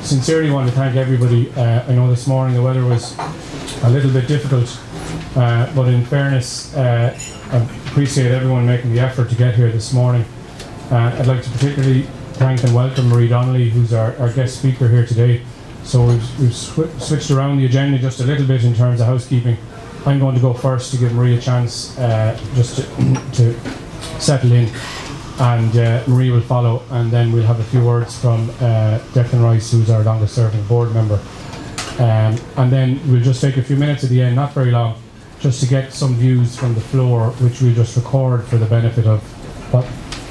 sincerely want to thank everybody. I know this morning the weather was a little bit difficult, but in fairness, I appreciate everyone making the effort to get here this morning. I'd like to particularly thank and welcome Marie Donnelly, who's our guest speaker here today. So we've switched around the agenda just a little bit in terms of housekeeping. I'm going to go first to give Marie a chance just to settle in, and Marie will follow, and then we'll have a few words from Declan Rice, who's our longest serving board member. And then we'll just take a few minutes at the end, not very long, just to get some views from the floor, which we'll just record for the benefit of what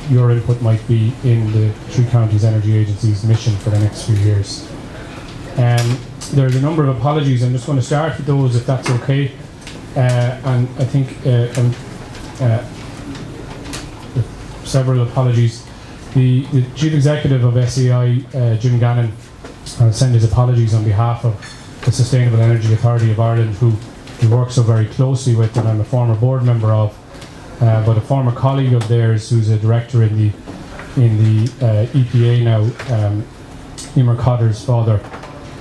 your input might be in the Three Counties Energy Agency's mission for the next few years. There's a number of apologies. I'm just going to start with those, if that's okay. And I think several apologies. The Chief Executive of SEI, Jim Gannon, sent his apologies on behalf of the Sustainable Energy Authority of Ireland, who he works so very closely with, and I'm a former board member of, but a former colleague of theirs who's a director in the EPA now, Emer Cotter's father,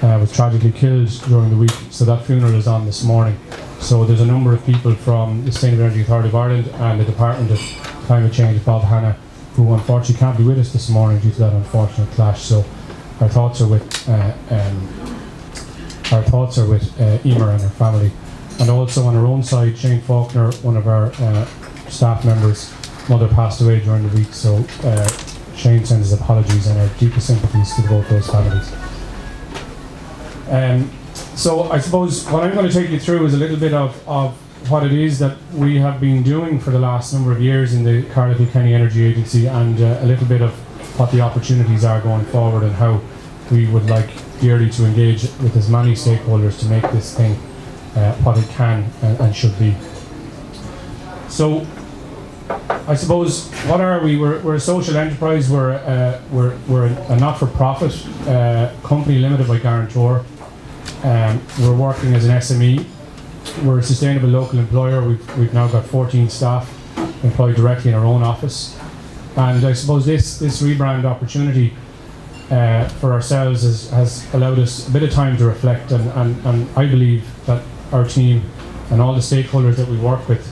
was tragically killed during the week, so that funeral is on this morning. So there's a number of people from the Sustainable Energy Authority of Ireland and the Department of Climate Change, Bob Hanna, who unfortunately can't be with us this morning due to that unfortunate clash. So our thoughts are with Emer and her family. And also on our own side, Shane Faulkner, one of our staff members, mother passed away during the week. So Shane sends his apologies and our deepest sympathies to both those families. So I suppose what I'm going to take you through is a little bit of what it is that we have been doing for the last number of years in the Carlow Kilkenny Energy Agency, and a little bit of what the opportunities are going forward and how we would like dearly to engage with as many stakeholders to make this thing what it can and should be. So I suppose, what are we? We're a social enterprise. We're a not-for-profit company limited by guarantor. We're working as an SME. We're a sustainable local employer. We've now got 14 staff employed directly in our own office. And I suppose this rebrand opportunity for ourselves has allowed us a bit of time to reflect, and I believe that our team and all the stakeholders that we work with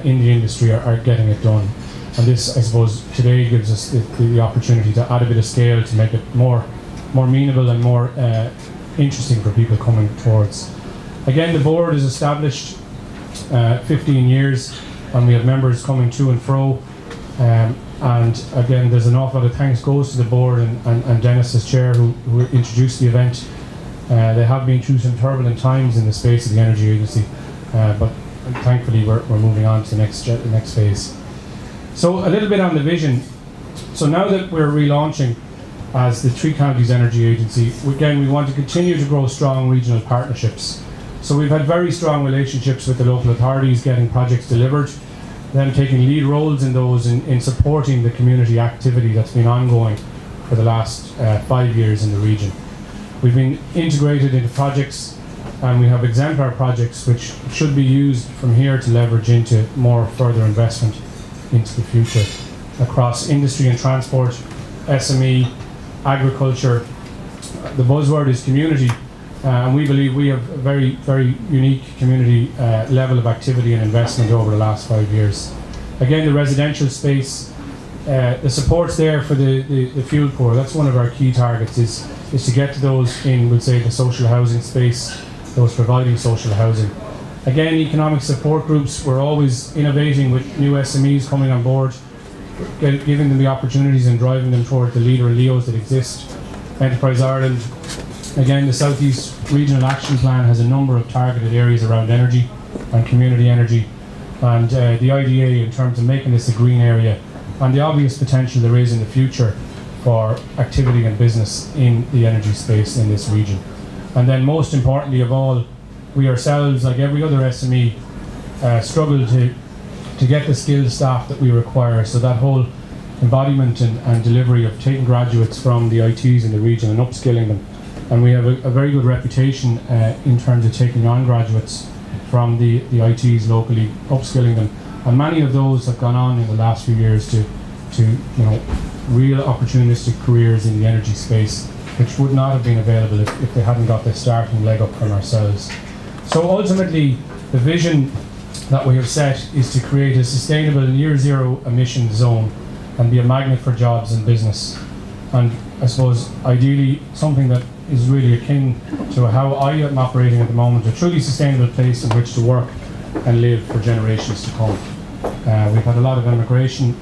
in the industry are getting it done. And this, I suppose, today gives us the opportunity to add a bit of scale to make it more meaningful and more interesting for people coming towards. Again, the board is established 15 years, and we have members coming to and fro. And again, there's an awful lot of thanks goes to the board and Dennis as chair, who introduced the event. They have been through some turbulent times in the space of the energy agency, but thankfully we're moving on to the next phase. So a little bit on the vision. So now that we're relaunching as the Three Counties Energy Agency, again, we want to continue to grow strong regional partnerships. So we've had very strong relationships with the local authorities, getting projects delivered, them taking lead roles in those, in supporting the community activity that's been ongoing for the last 5 years in the region. We've been integrated into projects, and we have exemplar projects which should be used from here to leverage into more further investment into the future across industry and transport, SME, agriculture. The buzzword is community, and we believe we have a very, very unique community level of activity and investment over the last 5 years. Again, the residential space, the support's there for the fuel poor. That's one of our key targets, is to get to those in, we'll say, the social housing space, those providing social housing. Again, economic support groups, we're always innovating with new SMEs coming on board, giving them the opportunities and driving them toward the leader LEOs that exist. Enterprise Ireland, again, the South East Regional Action Plan has a number of targeted areas around energy and community energy, and the IDA in terms of making this a green area, and the obvious potential there is in the future for activity and business in the energy space in this region. And then most importantly of all, we ourselves, like every other SME, struggle to get the skilled staff that we require. So that whole embodiment and delivery of taking graduates from the ITs in the region and upskilling them. And we have a very good reputation in terms of taking on graduates from the ITs locally, upskilling them. And many of those have gone on in the last few years to real opportunistic careers in the energy space. which would not have been available if they hadn't got this starting leg up from ourselves. So ultimately, the vision that we have set is to create a sustainable near zero emission zone and be a magnet for jobs and business. And I suppose ideally something that is really akin to how I am operating at the moment, a truly sustainable place in which to work and live for generations to come. We've had a lot of immigration.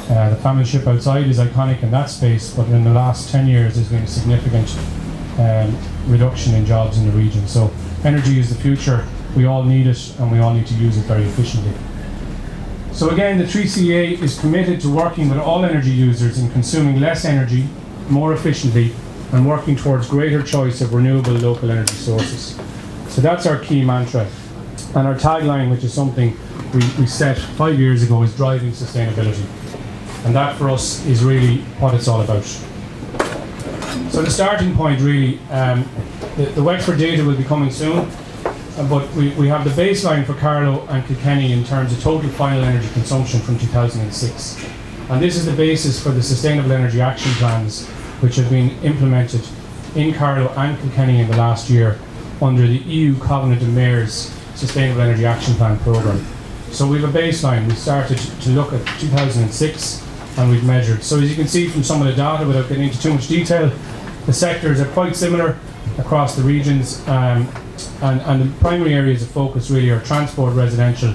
The family ship outside is iconic in that space, but in the last 10 years there's been a significant reduction in jobs in the region. So energy is the future. We all need it, and we all need to use it very efficiently. So again, the CKEA is committed to working with all energy users in consuming less energy, more efficiently, and working towards greater choice of renewable local energy sources. So that's our key mantra. And our tagline, which is something we set 5 years ago, is driving sustainability. And that for us is really what it's all about. So the starting point really, the Wexford data will be coming soon. But we have the baseline for Carlow and Kilkenny in terms of total final energy consumption from 2006. And this is the basis for the Sustainable Energy Action Plans which have been implemented in Carlow and Kilkenny in the last year under the EU Covenant of Mayors Sustainable Energy Action Plan programme. So we have a baseline. We started to look at 2006 and we've measured. So as you can see from some of the data, without getting into too much detail, the sectors are quite similar across the regions. And the primary areas of focus really are transport, residential,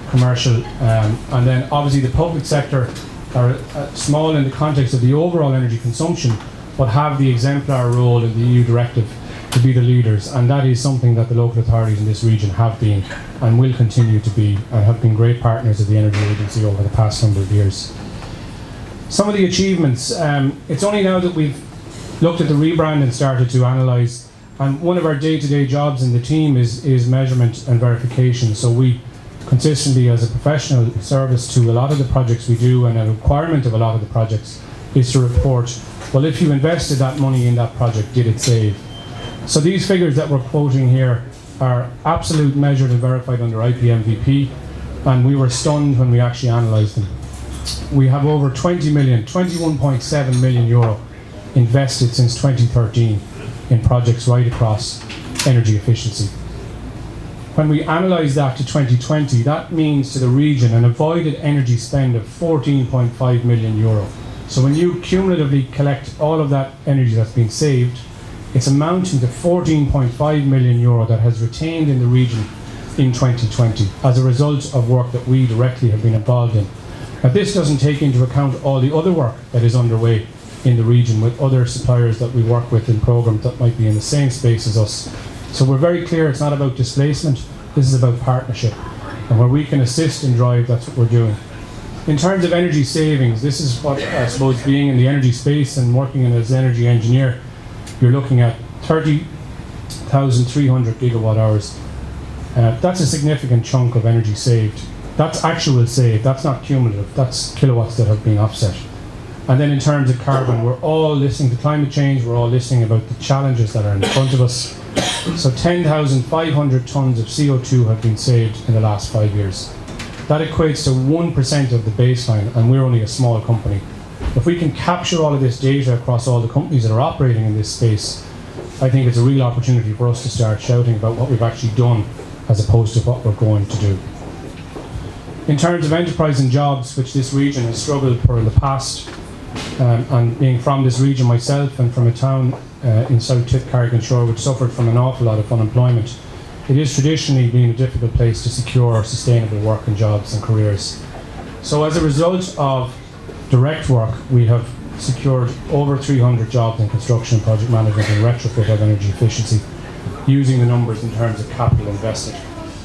commercial, and then obviously the public sector are small in the context of the overall energy consumption, but have the exemplar role in the EU directive to be the leaders, and that is something that the local authorities in this region have been and will continue to be, and have been great partners of the Energy Agency over the past number of years. Some of the achievements, it's only now that we've looked at the rebrand and started to analyse. And one of our day-to-day jobs in the team is measurement and verification. So we consistently, as a professional service to a lot of the projects we do, and a requirement of a lot of the projects, is to report, well, if you invested that money in that project, did it save? So these figures that we're quoting here are absolute, measured and verified under IPMVP, and we were stunned when we actually analysed them. We have over 20 million, 21.7 million euro invested since 2013. In projects right across energy efficiency. When we analyse that to 2020, that means to the region an avoided energy spend of 14.5 million euro. So when you cumulatively collect all of that energy that's been saved, it's amounting to 14.5 million euro that has retained in the region in 2020 as a result of work that we directly have been involved in. Now this doesn't take into account all the other work that is underway in the region with other suppliers that we work with in programs that might be in the same space as us. So we're very clear it's not about displacement, this is about partnership. And where we can assist and drive, that's what we're doing. In terms of energy savings, this is what I suppose, being in the energy space and working as an energy engineer, you're looking at 30,300 gigawatt hours. That's a significant chunk of energy saved. That's actual saved, that's not cumulative, that's kilowatts that have been offset. And then in terms of carbon, we're all listening to climate change, we're all listening about the challenges that are in front of us. So 10,500 tonnes of CO2 have been saved in the last 5 years. That equates to 1% of the baseline, and we're only a small company. If we can capture all of this data across all the companies that are operating in this space, I think it's a real opportunity for us to start shouting about what we've actually done as opposed to what we're going to do. In terms of enterprise and jobs, which this region has struggled for in the past, and being from this region myself and from a town in South Tip, Carrick-on-Shore, which suffered from an awful lot of unemployment, it is traditionally been a difficult place to secure sustainable work and jobs and careers. So as a result of direct work, we have secured over 300 jobs in construction and project management and retrofit of energy efficiency, using the numbers in terms of capital invested.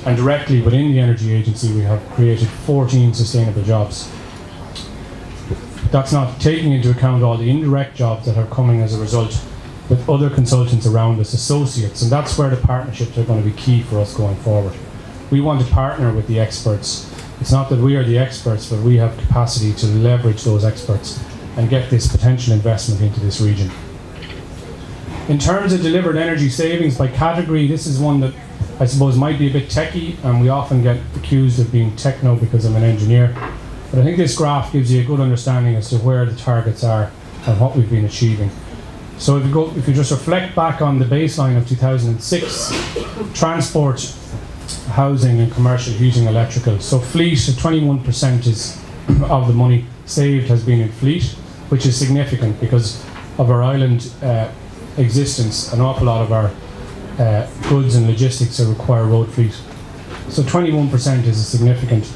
And directly within the Energy Agency, we have created 14 sustainable jobs. That's not taking into account all the indirect jobs that are coming as a result with other consultants around us, associates, and that's where the partnerships are going to be key for us going forward. We want to partner with the experts. It's not that we are the experts, but we have capacity to leverage those experts and get this potential investment into this region. In terms of delivered energy savings by category, this is one that I suppose might be a bit techie, and we often get accused of being techno because I'm an engineer. But I think this graph gives you a good understanding as to where the targets are and what we've been achieving. So if you just reflect back on the baseline of 2006, transport, housing and commercial heating, electrical. So fleet, 21% is of the money saved has been in fleet, which is significant because of our island existence. An awful lot of our goods and logistics require road fleet. So 21% is a significant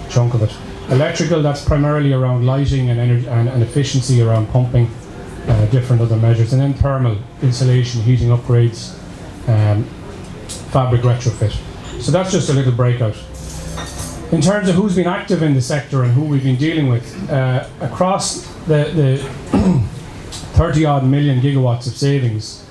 chunk of it. Electrical, that's primarily around lighting and energy and efficiency around pumping, different other measures. And then thermal, insulation, heating upgrades, fabric retrofit. So that's just a little breakout. In terms of who's been active in the sector and who we've been dealing with, across the 30 odd million gigawatts of savings,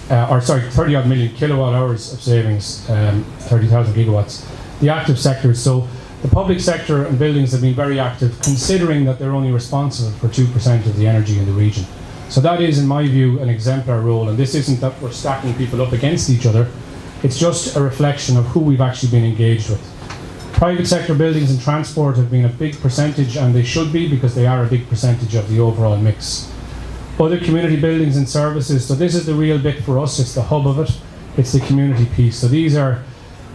30 odd million kilowatt hours of savings, 30,000 gigawatts, the active sectors. So the public sector and buildings have been very active, considering that they're only responsible for 2% of the energy in the region. So that is, in my view, an exemplar role. And this isn't that we're stacking people up against each other. It's just a reflection of who we've actually been engaged with. Private sector buildings and transport have been a big percentage, and they should be because they are a big percentage of the overall mix. Other community buildings and services, so this is the real bit for us, it's the hub of it, it's the community piece. So these are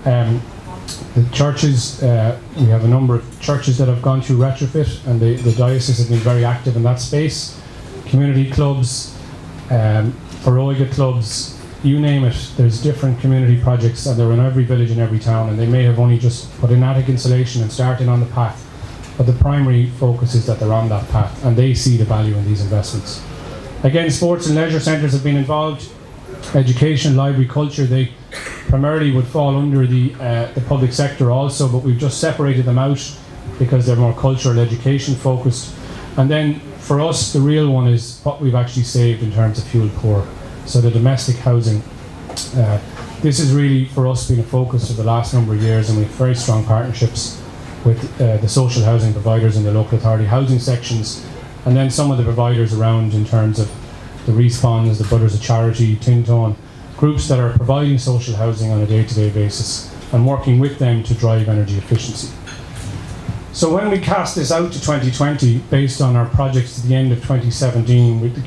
the churches, we have a number of churches that have gone through retrofit, and the diocese has been very active in that space. Community clubs, Feroiga clubs, you name it, there's different community projects, and they're in every village and every town, and they may have only just put in attic insulation and started on the path, but the primary focus is that they're on that path and they see the value in these investments. Again, sports and leisure centres have been involved, education, library, culture, they primarily would fall under the public sector also, but we've just separated them out because they're more cultural, education focused. And then for us, the real one is what we've actually saved in terms of fuel poor. So the domestic housing, this has really for us been a focus for the last number of years, and we have very strong partnerships with the social housing providers in the local authority housing sections, and then some of the providers around in terms of the Respawns, the Brothers of Charity, Tintone, groups that are providing social housing on a day-to-day basis and working with them to drive energy efficiency. So when we cast this out to 2020, based on our projects to the end of 2017, with the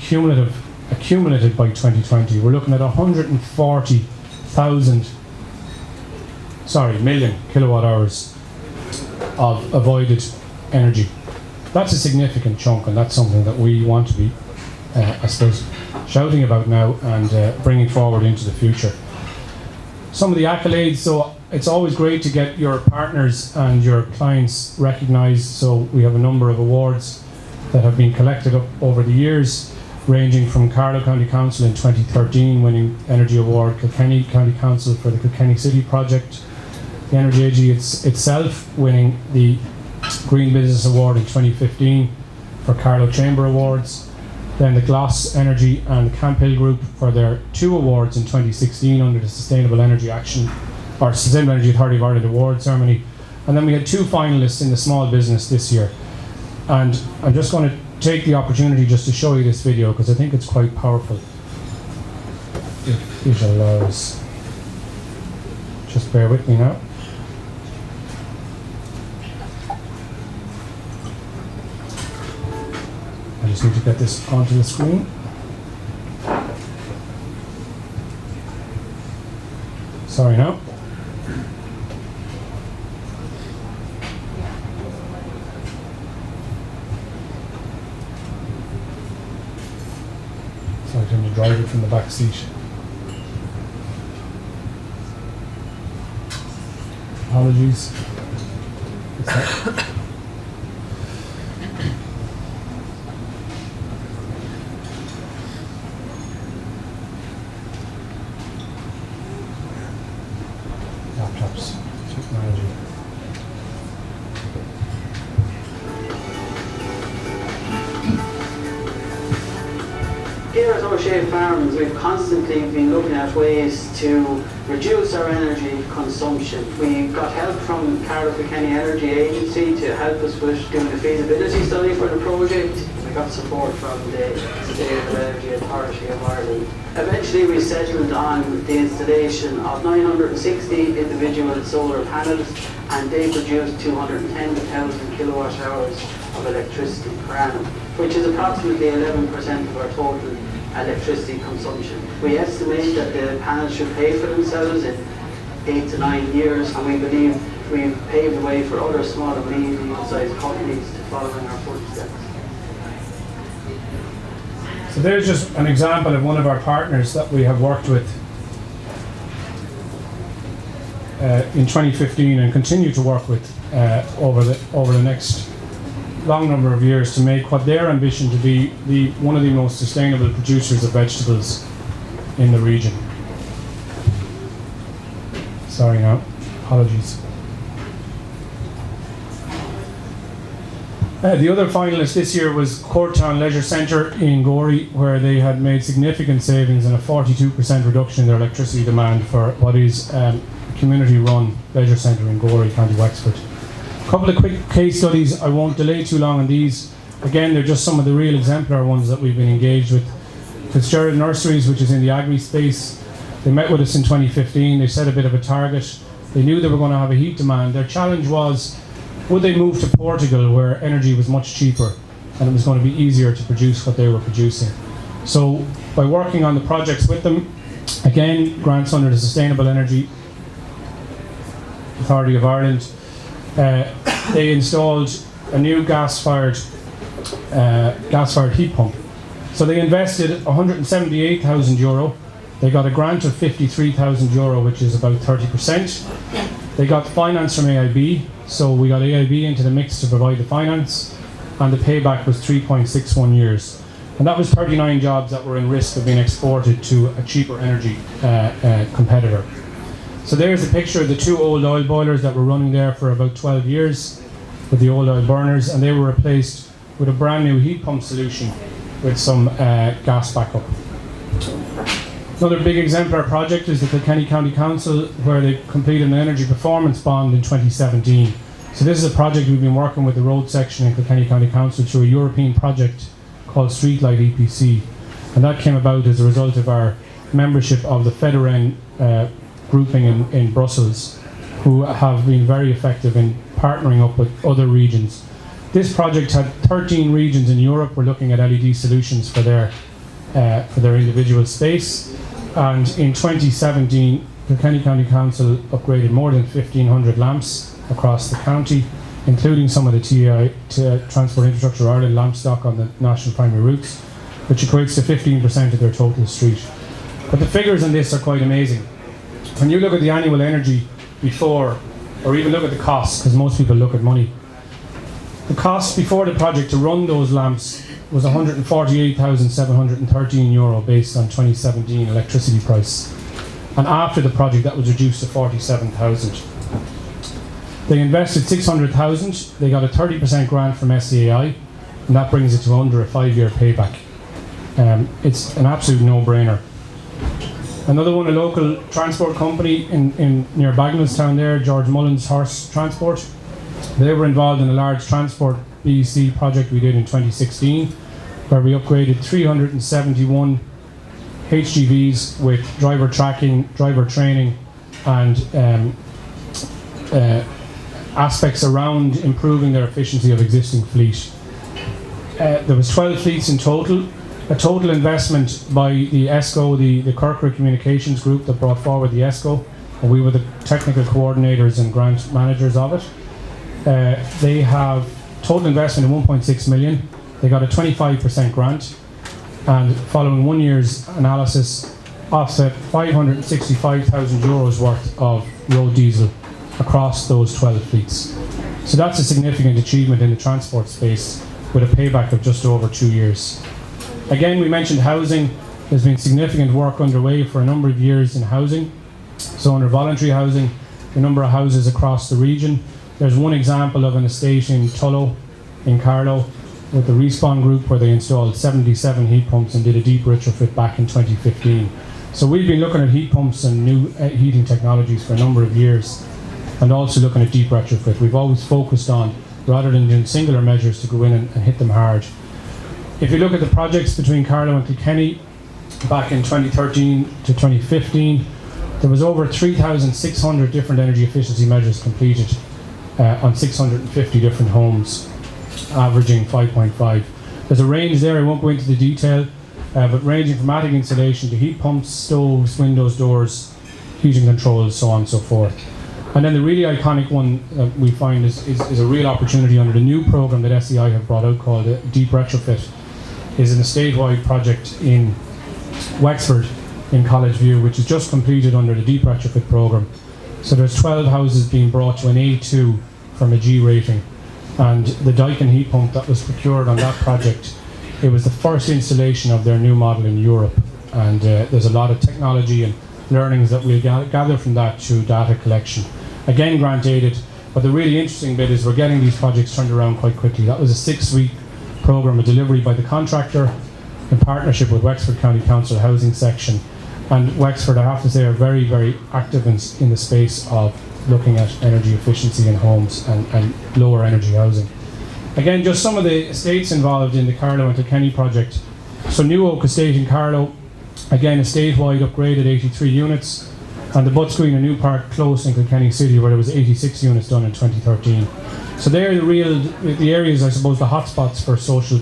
accumulated by 2020, we're looking at 140,000 million kilowatt hours of avoided energy. That's a significant chunk, and that's something that we want to be, I suppose, shouting about now and bringing forward into the future. Some of the accolades, so it's always great to get your partners and your clients recognised. So we have a number of awards that have been collected up over the years, ranging from Carlow County Council in 2013 winning Energy Award, Kilkenny County Council for the Kilkenny City project, the Energy AG itself winning the Green Business Award in 2015 for Carlow Chamber Awards, then the Gloss Energy and Camphill Group for their 2 awards in 2016 under the Sustainable Energy Action or Sustainable Energy Authority of Ireland Award ceremony, and then we had 2 finalists in the small business this year. And I'm just going to take the opportunity just to show you this video because I think it's quite powerful. If it allows. Just bear with me now. I just need to get this onto the screen. Sorry now. So I tend to drive it from the back seat. Apologies. Laptops, technology. Here at O'Shea Farms, we've constantly been looking at ways to reduce our energy consumption. We got help from Carlow Kilkenny Energy Agency to help us with doing the feasibility study for the project. We got support from the Sustainable Energy Authority of Ireland. Eventually we settled on the installation of 960 individual solar panels, and they produced 210,000 kilowatt hours of electricity per annum, which is approximately 11% of our total electricity consumption. We estimate that the panels should pay for themselves in 8 to 9 years, and we believe we've paved the way for other small and medium-sized companies to follow in our footsteps. So there's just an example of one of our partners that we have worked with in 2015 and continue to work with over the next long number of years to make what their ambition to be one of the most sustainable producers of vegetables in the region. Sorry now, apologies. The other finalist this year was Courtown Leisure Centre in Gorey, where they had made significant savings and a 42% reduction in their electricity demand for what is a community-run leisure centre in Gorey, County Wexford. A couple of quick case studies. I won't delay too long on these. Again, they're just some of the real exemplar ones that we've been engaged with. Fitzgerald Nurseries, which is in the agri space, they met with us in 2015. They set a bit of a target. They knew they were going to have a heat demand. Their challenge was, would they move to Portugal, where energy was much cheaper and it was going to be easier to produce what they were producing? So by working on the projects with them, again, grants under the Sustainable Energy Authority of Ireland, they installed a new gas-fired heat pump. So they invested €178,000. They got a grant of €53,000, which is about 30%. They got finance from AIB, so we got AIB into the mix to provide the finance, and the payback was 3.61 years. And that was 39 jobs that were in risk of being exported to a cheaper energy competitor. So there's a picture of the two old oil boilers that were running there for about 12 years with the old oil burners, and they were replaced with a brand new heat pump solution with some gas backup. Another big exemplar project is the Kilkenny County Council, where they completed an energy performance bond in 2017. So this is a project we've been working with the road section in Kilkenny County Council through a European project called Streetlight EPC. And that came about as a result of our membership of the Federen grouping in Brussels, who have been very effective in partnering up with other regions. This project had 13 regions in Europe were looking at LED solutions for their individual space. And in 2017, the Kilkenny County Council upgraded more than 1,500 lamps across the county, including some of the Transport Infrastructure Ireland lamp stock on the national primary routes, which equates to 15% of their total street. But the figures on this are quite amazing. When you look at the annual energy before, or even look at the costs, because most people look at money, the cost before the project to run those lamps was €148,713 based on 2017 electricity price. And after the project, that was reduced to 47,000. They invested 600,000. They got a 30% grant from SCAI, and that brings it to under a 5-year payback. It's an absolute no-brainer. Another one, a local transport company in near Bagnallstown there, George Mullins Horse Transport. They were involved in a large transport BEC project we did in 2016, where we upgraded 371 HGVs with driver tracking, driver training, and aspects around improving their efficiency of existing fleet. There was 12 fleets in total. A total investment by the ESCO, the Kirkwood Communications Group that brought forward the ESCO, and we were the technical coordinators and grant managers of it. They have total investment of 1.6 million. They got a 25% grant, and following 1 year's analysis, offset €565,000 worth of road diesel across those 12 fleets. So that's a significant achievement in the transport space with a payback of just over 2 years. Again, we mentioned housing. There's been significant work underway for a number of years in housing. So under voluntary housing, the number of houses across the region. There's one example of an estate in Tullow, in Carlow, with the Respawn Group, where they installed 77 heat pumps and did a deep retrofit back in 2015. So we've been looking at heat pumps and new heating technologies for a number of years, and also looking at deep retrofit. We've always focused on, rather than doing singular measures, to go in and hit them hard. If you look at the projects between Carlow and Kilkenny, back in 2013 to 2015, there was over 3,600 different energy efficiency measures completed on 650 different homes, averaging 5.5. There's a range there, I won't go into the detail, but ranging from attic insulation to heat pumps, stoves, windows, doors, heating controls, so on and so forth. And then the really iconic one that we find is a real opportunity under the new programme that SEI have brought out called Deep Retrofit, is an estate-wide project in Wexford in College View, which is just completed under the Deep Retrofit programme. So there's 12 houses being brought to an A2 from a G rating, and the Daikin heat pump that was procured on that project, it was the first installation of their new model in Europe, and there's a lot of technology and learnings that we'll gather from that through data collection. Again, grant aided, but the really interesting bit is we're getting these projects turned around quite quickly. That was a 6-week programme of delivery by the contractor in partnership with Wexford County Council Housing Section. And Wexford, I have to say, are very, very active in the space of looking at energy efficiency in homes and lower energy housing. Again, just some of the estates involved in the Carlow and Kilkenny project. So New Oak Estate in Carlow, again, estate-wide upgraded 83 units. And the Butts Green and New Park Close in Kilkenny City, where there was 86 units done in 2013. So they're the areas, I suppose, the hotspots for social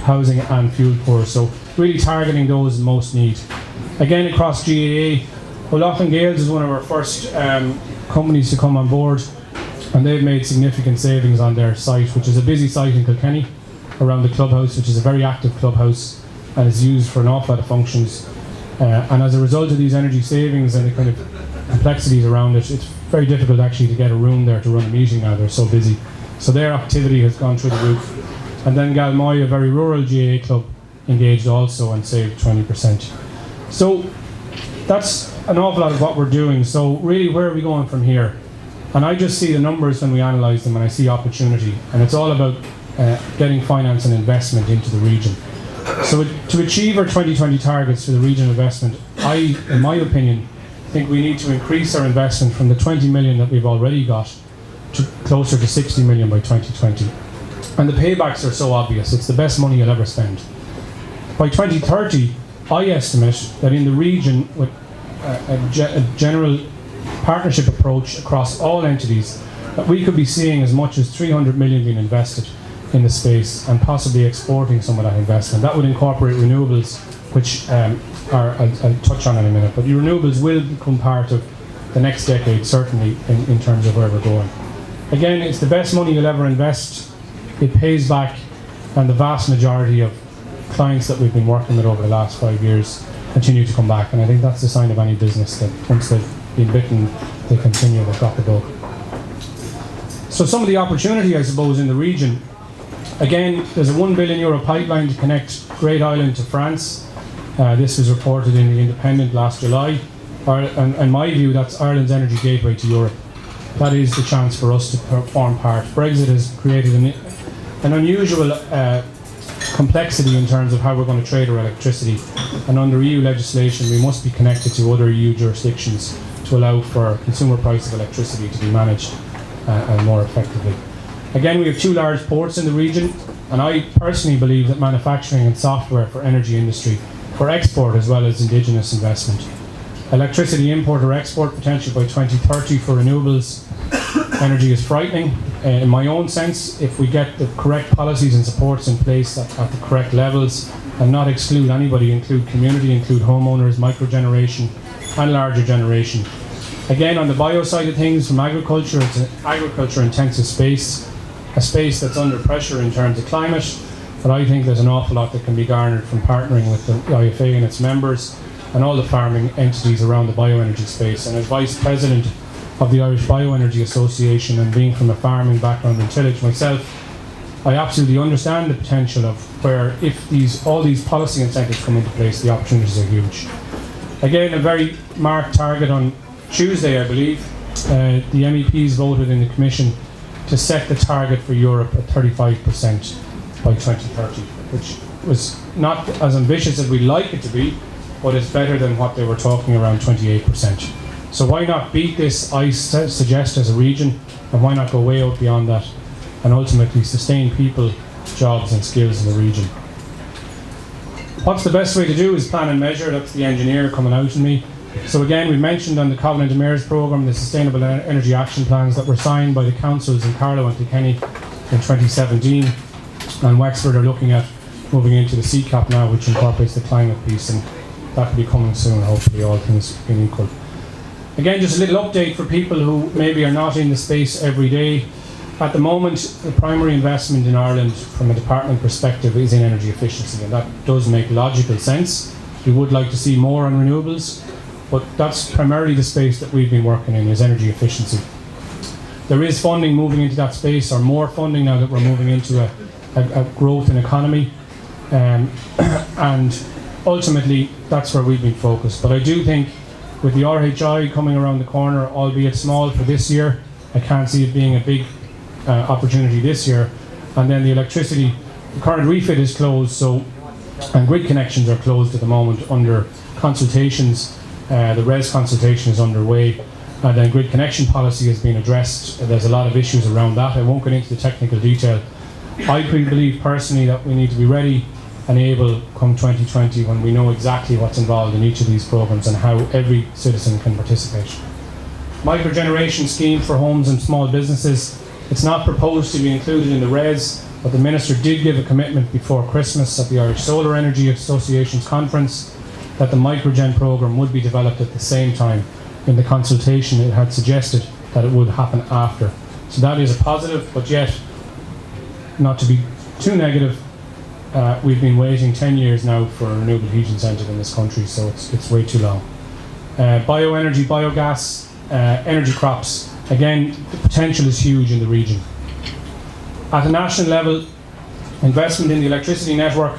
housing and fuel poor. So really targeting those in most need. Again, across GAA, O'Loughlin Gales is one of our first companies to come on board, and they've made significant savings on their site, which is a busy site in Kilkenny, around the clubhouse, which is a very active clubhouse and is used for an awful lot of functions. And as a result of these energy savings and the kind of complexities around it, it's very difficult actually to get a room there to run a meeting now, they're so busy. So their activity has gone through the roof. And then Galmoy, a very rural GAA club, engaged also and saved 20%. So that's an awful lot of what we're doing. So really, where are we going from here? And I just see the numbers when we analyse them, and I see opportunity. And it's all about getting finance and investment into the region. So to achieve our 2020 targets for the regional investment, in my opinion, think we need to increase our investment from the 20 million that we've already got to closer to 60 million by 2020. And the paybacks are so obvious, it's the best money you'll ever spend. By 2030, I estimate that in the region, with a general partnership approach across all entities, that we could be seeing as much as 300 million being invested in the space and possibly exporting some of that investment. That would incorporate renewables, which I'll touch on in a minute, but renewables will become part of the next decade, certainly, in terms of where we're going. Again, it's the best money you'll ever invest. It pays back, and the vast majority of clients that we've been working with over the last 5 years continue to come back, and I think that's the sign of any business, that once they've been bitten, they continue, they've got the bug. So some of the opportunity, I suppose, in the region. Again, there's a €1 billion pipeline to connect Great Island to France. This was reported in The Independent last July. And in my view, that's Ireland's energy gateway to Europe. That is the chance for us to form part. Brexit has created an unusual complexity in terms of how we're going to trade our electricity. And under EU legislation, we must be connected to other EU jurisdictions to allow for consumer price of electricity to be managed and more effectively. Again, we have 2 large ports in the region, and I personally believe that manufacturing and software for energy industry, for export as well as indigenous investment. Electricity import or export potential by 2030 for renewables energy is frightening. In my own sense, if we get the correct policies and supports in place at the correct levels and not exclude anybody, include community, include homeowners, micro-generation and larger generation. Again, on the bio side of things, from agriculture, it's an agriculture-intensive space, a space that's under pressure in terms of climate, but I think there's an awful lot that can be garnered from partnering with the IFA and its members and all the farming entities around the bioenergy space. And as Vice President of the Irish Bioenergy Association, and being from a farming background in tillage myself, I absolutely understand the potential of where, if all these policy incentives come into place, the opportunities are huge. Again, a very marked target on Tuesday, I believe, the MEPs voted in the Commission to set the target for Europe at 35% by 2030, which was not as ambitious as we'd like it to be, but it's better than what they were talking around 28%. So why not beat this, I suggest, as a region, and why not go way out beyond that and ultimately sustain people, jobs and skills in the region. What's the best way to do is plan and measure. That's the engineer coming out in me. So again, we mentioned on the Covenant of Mayors programme the Sustainable Energy Action Plans that were signed by the councils in Carlow and Kilkenny in 2017, and Wexford are looking at moving into the CCAP now, which incorporates the climate piece, and that will be coming soon, hopefully, all things being equal. Again, just a little update for people who maybe are not in the space every day. At the moment, the primary investment in Ireland from a department perspective is in energy efficiency, and that does make logical sense. We would like to see more on renewables, but that's primarily the space that we've been working in, is energy efficiency. There is funding moving into that space, or more funding now that we're moving into a growth in economy, and ultimately that's where we've been focused. But I do think with the RHI coming around the corner, albeit small for this year, I can't see it being a big opportunity this year. And then the electricity, the current refit is closed, and grid connections are closed at the moment under consultations. The RES consultation is underway, and then grid connection policy has been addressed. There's a lot of issues around that. I won't get into the technical detail. I believe personally that we need to be ready and able come 2020, when we know exactly what's involved in each of these programs and how every citizen can participate. Microgeneration scheme for homes and small businesses. It's not proposed to be included in the RES, but the Minister did give a commitment before Christmas at the Irish Solar Energy Association's conference that the microgen programme would be developed at the same time. In the consultation, it had suggested that it would happen after. So that is a positive, but yet, not to be too negative, we've been waiting 10 years now for a renewable heat incentive in this country, so it's way too long. Bioenergy, biogas, energy crops. Again, the potential is huge in the region. At a national level, investment in the electricity network.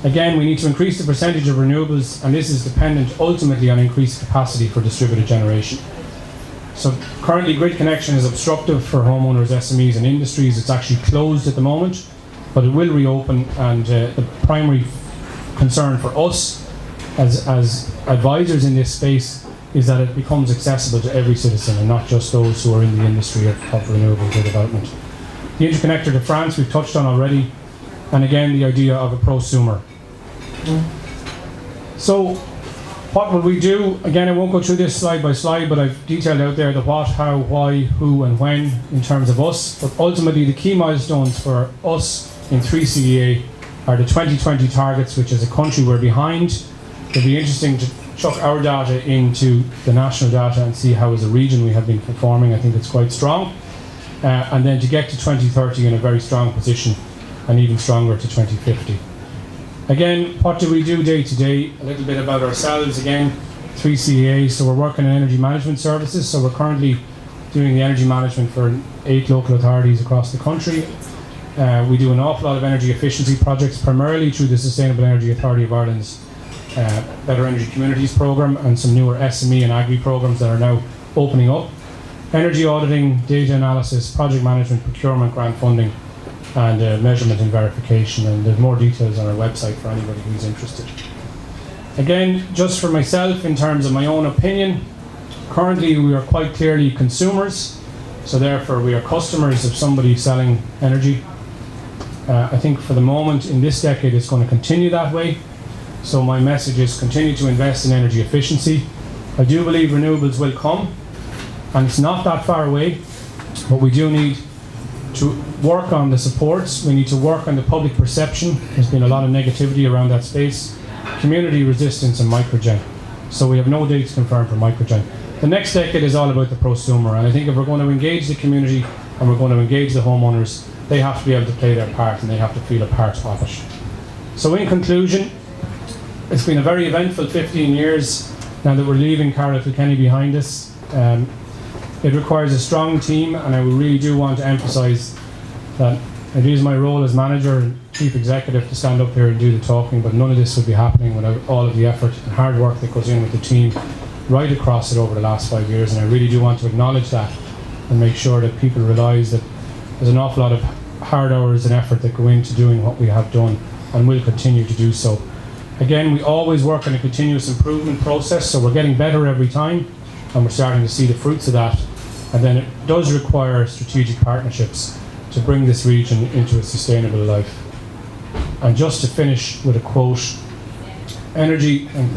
Again, we need to increase the percentage of renewables, and this is dependent ultimately on increased capacity for distributed generation. So currently grid connection is obstructive for homeowners, SMEs and industries. It's actually closed at the moment, but it will reopen, and the primary concern for us as advisors in this space is that it becomes accessible to every citizen and not just those who are in the industry of renewable development. The interconnector to France we've touched on already, and again the idea of a prosumer. So what will we do? Again, I won't go through this slide by slide, but I've detailed out there the what, how, why, who and when in terms of us. But ultimately the key milestones for us in 3CEA are the 2020 targets, which as a country we're behind. It'll be interesting to chuck our data into the national data and see how as a region we have been performing. I think it's quite strong. And then to get to 2030 in a very strong position, and even stronger to 2050. Again, what do we do day to day? A little bit about ourselves again. 3CEA, so we're working in energy management services, so we're currently doing the energy management for 8 local authorities across the country. We do an awful lot of energy efficiency projects, primarily through the Sustainable Energy Authority of Ireland's Better Energy Communities programme, and some newer SME and agri programmes that are now opening up. Energy auditing, data analysis, project management, procurement, grant funding, and measurement and verification, and there's more details on our website for anybody who's interested. Again, just for myself, in terms of my own opinion, currently we are quite clearly consumers, so therefore we are customers of somebody selling energy. I think for the moment in this decade it's going to continue that way, so my message is continue to invest in energy efficiency. I do believe renewables will come, and it's not that far away, but we do need to work on the supports. We need to work on the public perception. There's been a lot of negativity around that space. Community resistance and microgen. So we have no dates confirmed for microgen. The next decade is all about the prosumer, and I think if we're going to engage the community and we're going to engage the homeowners, they have to be able to play their part and they have to feel a part of it. So in conclusion, it's been a very eventful 15 years now that we're leaving Carlow Kilkenny behind us. It requires a strong team, and I really do want to emphasise that it is my role as manager and chief executive to stand up here and do the talking, but none of this would be happening without all of the effort and hard work that goes in with the team right across it over the last 5 years, and I really do want to acknowledge that and make sure that people realise that there's an awful lot of hard hours and effort that go into doing what we have done and will continue to do so. Again, we always work on a continuous improvement process, so we're getting better every time, and we're starting to see the fruits of that. And then it does require strategic partnerships to bring this region into a sustainable life. And just to finish with a quote, energy and